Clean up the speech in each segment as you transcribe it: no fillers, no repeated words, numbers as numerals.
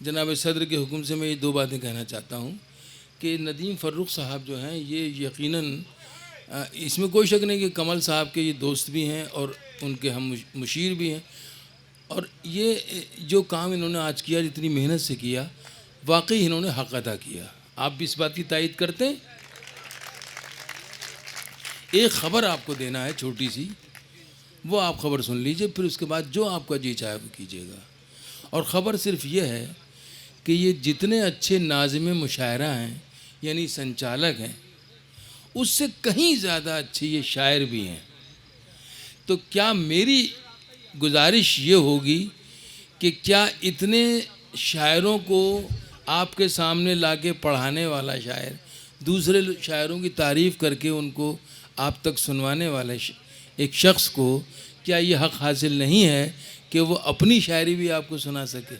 जनाब सदर के हुक्म से मैं ये दो बातें कहना चाहता हूँ कि नदीम फ़र्रुख साहब जो हैं ये यकीनन इसमें कोई शक नहीं कि कमल साहब के ये दोस्त भी हैं और उनके हम मुशीर भी हैं, और ये जो काम इन्होंने आज किया, जितनी मेहनत से किया, वाकई इन्होंने हक़ अदा किया। आप भी इस बात की तायद करते हैं? एक ख़बर आपको देना है छोटी सी, वो आप ख़बर सुन लीजिए, फिर उसके बाद जो आपका जी चाहे वो कीजिएगा। और ख़बर सिर्फ ये है कि ये जितने अच्छे नाज़िम मुशायरा हैं यानी संचालक हैं, उससे कहीं ज़्यादा अच्छे ये शायर भी हैं। तो क्या मेरी गुजारिश ये होगी कि क्या इतने शायरों को आपके सामने लाके पढ़ाने वाला शायर दूसरे शायरों की तारीफ़ करके उनको आप तक सुनवाने वाले एक शख्स को क्या ये हक़ हासिल नहीं है कि वो अपनी शायरी भी आपको सुना सके?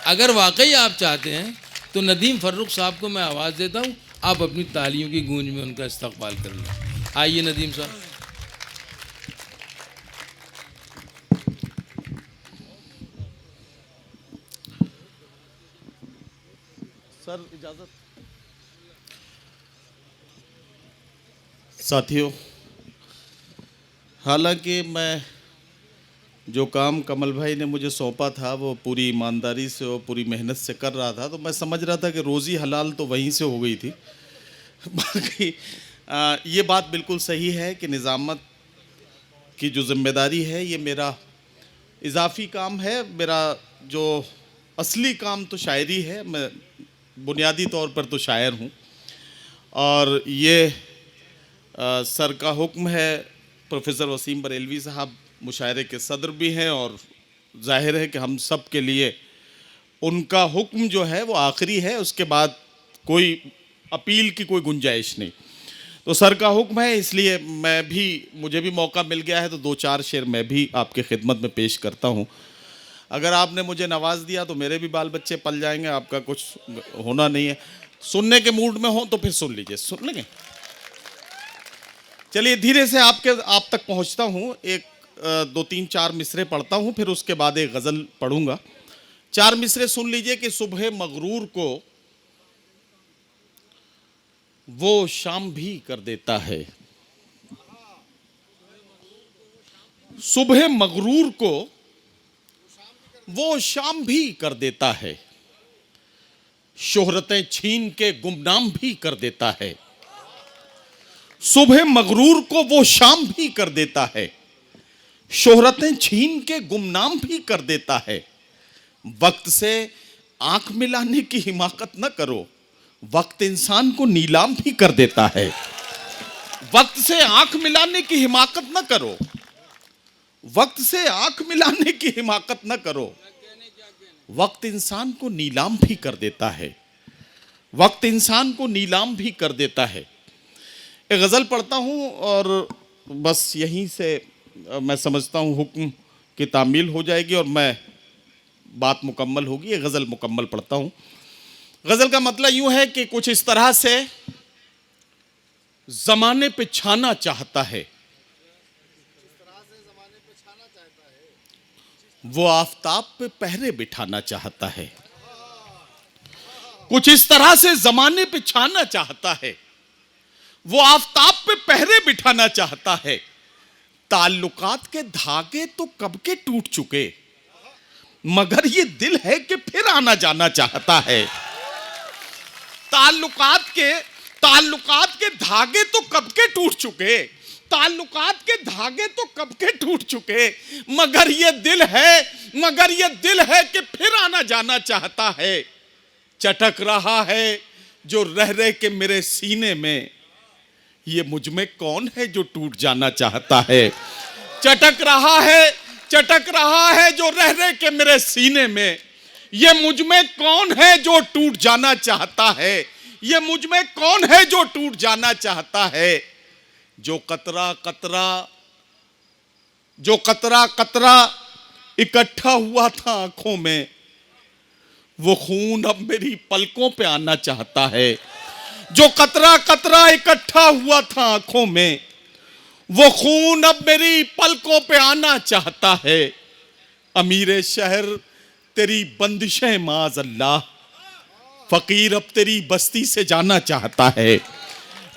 अगर वाकई आप चाहते हैं तो नदीम फ़र्रुख साहब को मैं आवाज़ देता हूँ, आप अपनी तालियों की गूंज में उनका इस्तक़बाल कर लें। आइए नदीम साहब। सर इजाज़त। साथियों, हालांकि मैं जो काम कमल भाई ने मुझे सौंपा था वो पूरी ईमानदारी से और पूरी मेहनत से कर रहा था, तो मैं समझ रहा था कि रोज़ी हलाल तो वहीं से हो गई थी। बाकी ये बात बिल्कुल सही है कि निज़ामत की जो ज़िम्मेदारी है ये मेरा इजाफ़ी काम है। मेरा जो असली काम तो शायरी है, मैं बुनियादी तौर पर तो शायर हूँ, और ये सर का हुक्म है। प्रोफेसर वसीम बरेलवी साहब मुशायरे के सदर भी हैं, और जाहिर है कि हम सब के लिए उनका हुक्म जो है वो आखिरी है, उसके बाद कोई अपील की कोई गुंजाइश नहीं। तो सर का हुक्म है, इसलिए मुझे भी मौका मिल गया है तो दो चार शेर मैं भी आपके खिदमत में पेश करता हूँ। अगर आपने मुझे नवाज दिया तो मेरे भी बाल बच्चे पल जाएंगे, आपका कुछ होना नहीं है। सुनने के मूड में हो तो फिर सुन लीजिए, सुन लेंगे। चलिए धीरे से आप तक पहुँचता हूँ। एक दो तीन चार मिसरे पढ़ता हूँ, फिर उसके बाद एक गज़ल पढ़ूंगा। चार मिसरे सुन लीजिए कि सुबह मगरूर को वो शाम भी कर देता है। सुबह मगरूर को वो शाम भी कर देता है, शोहरतें छीन के गुमनाम भी कर देता है। सुबह मगरूर को वो शाम भी कर देता है, शोहरतें छीन के गुमनाम भी कर देता है। वक्त से आंख मिलाने की हिमाकत न करो, वक्त इंसान को नीलाम भी कर देता है। वक्त से आंख मिलाने की हिमाकत न करो, वक्त से आंख मिलाने की हिमाकत न करो, वक्त इंसान को नीलाम भी कर देता है। वक्त इंसान को नीलाम भी कर देता है। एक गज़ल पढ़ता हूँ और बस यहीं से मैं समझता हूँ हुक्म की तामील हो जाएगी और मैं बात मुकम्मल होगी। ये गज़ल मुकम्मल पढ़ता हूँ। गज़ल का मतलब यूँ है कि कुछ इस तरह से ज़माने पे छाना चाहता है, वो आफताब पे पहरे बिठाना चाहता है। कुछ इस तरह से ज़माने पे छाना चाहता है, वो आफताब पे पहरे बिठाना चाहता है। ताल्लुकात के धागे तो कब के टूट चुके, मगर ये दिल है कि फिर आना जाना चाहता है। ताल्लुकात के धागे तो कब के टूट चुके, ताल्लुकात के धागे तो कब के टूट चुके, मगर ये दिल है कि फिर आना जाना चाहता है। चटक रहा है जो रह रह के मेरे सीने में, ये मुझ में कौन है जो टूट जाना चाहता है। चटक रहा है जो रह रह के मेरे सीने में, ये मुझ में कौन है जो टूट जाना चाहता है। ये मुझ में कौन है जो टूट जाना चाहता है। जो कतरा कतरा इकट्ठा हुआ था आंखों में, वो खून अब मेरी पलकों पे आना चाहता है। जो कतरा कतरा इकट्ठा हुआ था आंखों में, वो खून अब मेरी पलकों पे आना चाहता है। अमीर शहर तेरी बंदिशें माज अल्लाह, फकीर अब तेरी बस्ती से जाना चाहता है।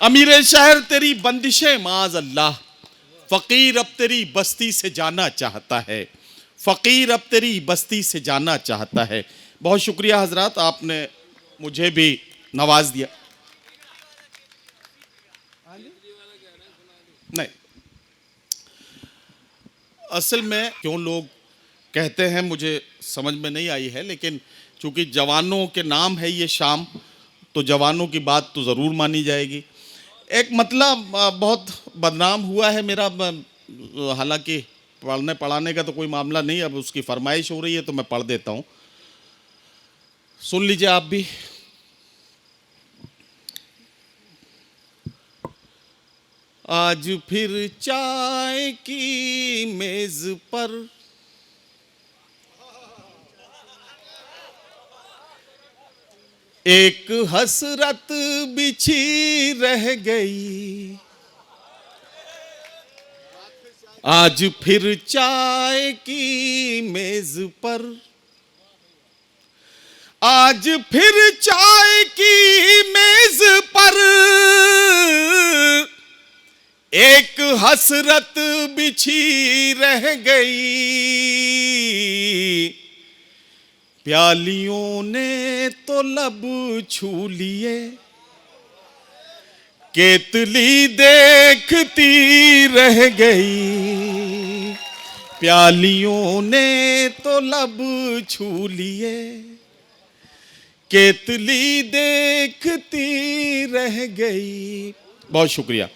अमीर शहर तेरी बंदिशें माज अल्लाह, फकीर अब तेरी बस्ती से जाना चाहता है, फकीर अब तेरी बस्ती से जाना चाहता है। बहुत शुक्रिया हजरात, आपने मुझे भी नवाज दिया। नहीं, असल में क्यों लोग कहते हैं मुझे समझ में नहीं आई है, लेकिन चूंकि जवानों के नाम है ये शाम, तो जवानों की बात तो ज़रूर मानी जाएगी। एक मतलब बहुत बदनाम हुआ है मेरा, हालांकि पढ़ने पढ़ाने का तो कोई मामला नहीं, अब उसकी फरमाइश हो रही है तो मैं पढ़ देता हूँ, सुन लीजिए आप भी। आज फिर चाय की मेज पर एक हसरत बिछी रह गई, आज फिर चाय की मेज पर, आज फिर चाय की मेज पर एक हसरत बिछी रह गई, प्यालियों ने तो लब छू लिए, केतली देखती रह गई, प्यालियों ने तो लब छू लिए, केतली देखती रह गई। बहुत शुक्रिया।